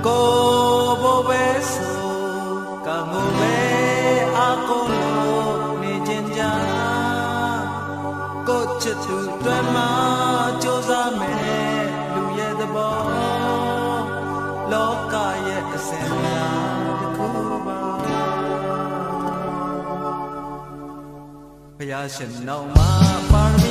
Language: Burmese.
ကိုဘိုးပဲဆိုကငိုပဲအကုန်လို့နေခြင်းကြကိုချစ်သူတွေမှာကြိုးစားမယ်လူရဲ့သဘောလောကရဲ့အစင်များတစ်ခုပါဘုရားရှင်နောက်မှာပါရမီ